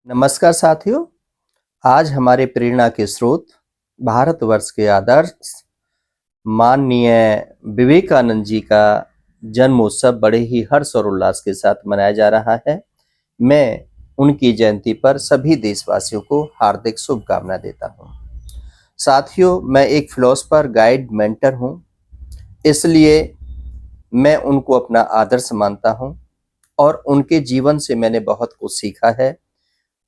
नमस्कार साथियों। आज हमारे प्रेरणा के स्रोत भारतवर्ष के आदर्श माननीय विवेकानंद जी का जन्मोत्सव बड़े ही हर्ष और उल्लास के साथ मनाया जा रहा है। मैं उनकी जयंती पर सभी देशवासियों को हार्दिक शुभकामना देता हूं। साथियों, मैं एक फिलोसफर गाइड मेंटर हूं, इसलिए मैं उनको अपना आदर्श मानता हूं और उनके जीवन से मैंने बहुत कुछ सीखा है।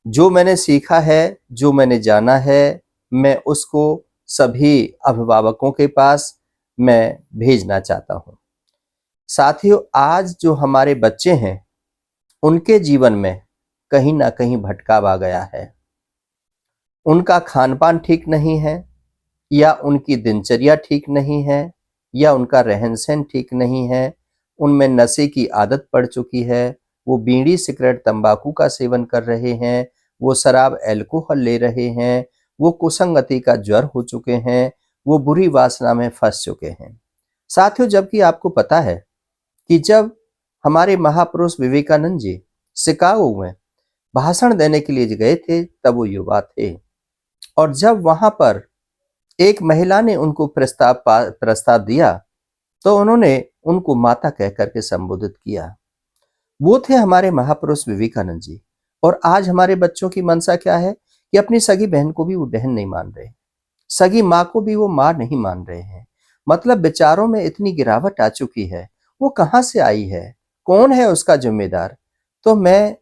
जो मैंने सीखा है, जो मैंने जाना है, मैं उसको सभी अभिभावकों के पास मैं भेजना चाहता हूं। साथियों, आज जो हमारे बच्चे हैं, उनके जीवन में कहीं ना कहीं भटकाव आ गया है। उनका खान-पान ठीक नहीं है, या उनकी दिनचर्या ठीक नहीं है, या उनका रहन-सहन ठीक नहीं है। उनमें नशे की आदत पड़ चुकी है। वो बीड़ी, सिगरेट, तंबाकू का सेवन कर रहे हैं। वो शराब, अल्कोहल ले रहे हैं। वो कुसंगति का ज्वर हो चुके हैं। वो बुरी वासना में फंस चुके हैं। साथियों, जबकि आपको पता है कि जब हमारे महापुरुष विवेकानंद जी शिकागो में भाषण देने के लिए गए थे, तब वो युवा थे। और जब वहां पर एक महिला ने उनको प्रस्ताव दिया, तो उन्होंने उनको माता कह करके संबोधित किया। वो थे हमारे महापुरुष विवेकानंद जी। और आज हमारे बच्चों की मंशा क्या है कि अपनी सगी बहन को भी वो बहन नहीं मान रहे, सगी माँ को भी वो माँ नहीं मान रहे हैं। मतलब विचारों में इतनी गिरावट आ चुकी है। वो कहाँ से आई है? कौन है उसका जिम्मेदार? तो मैं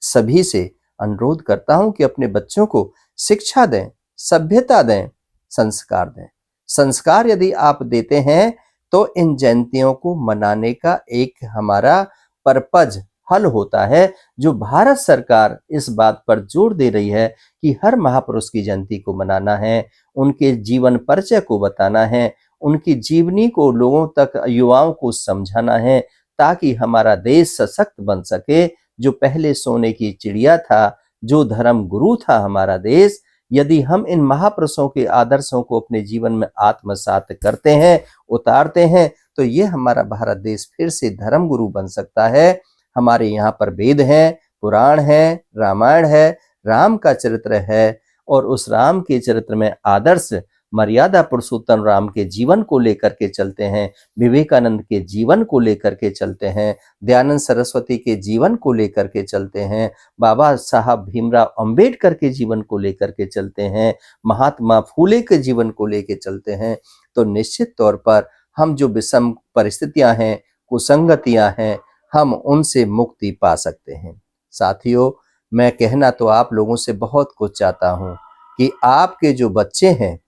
सभी से अनुरोध करता हूं कि अपने बच्चों को शिक्षा दें, सभ्यता दें, संस्कार दें। संस्कार यदि आप देते हैं तो इन जयंतियों को मनाने का एक हमारा पर्पज हल होता है। जो भारत सरकार इस बात पर जोर दे रही है कि हर महापुरुष की जयंती को मनाना है, उनके जीवन परिचय को बताना है, उनकी जीवनी को लोगों तक, युवाओं को समझाना है, ताकि हमारा देश सशक्त बन सके। जो पहले सोने की चिड़िया था, जो धर्म गुरु था हमारा देश, यदि हम इन महापुरुषों के आदर्शों को अपने जीवन में आत्मसात करते हैं, उतारते हैं, तो ये हमारा भारत देश फिर से धर्म गुरु बन सकता है। हमारे यहाँ पर वेद हैं, पुराण है, रामायण है, राम का चरित्र है, और उस राम के चरित्र में आदर्श मर्यादा पुरुषोत्तम राम के जीवन को लेकर के चलते हैं, विवेकानंद के जीवन को लेकर के चलते हैं, दयानंद सरस्वती के जीवन को लेकर के चलते हैं, बाबा साहब भीमराव अंबेडकर के जीवन को लेकर के चलते हैं, महात्मा फूले के जीवन को लेकर चलते हैं, तो निश्चित तौर पर हम जो विषम परिस्थितियां हैं, कुसंगतियां हैं, हम उनसे मुक्ति पा सकते हैं। साथियों, मैं कहना तो आप लोगों से बहुत कुछ चाहता हूं कि आपके जो बच्चे हैं,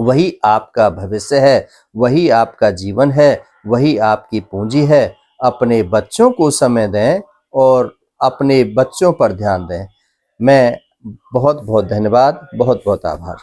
वही आपका भविष्य है, वही आपका जीवन है, वही आपकी पूंजी है। अपने बच्चों को समय दें और अपने बच्चों पर ध्यान दें। मैं बहुत बहुत धन्यवाद, बहुत बहुत आभार।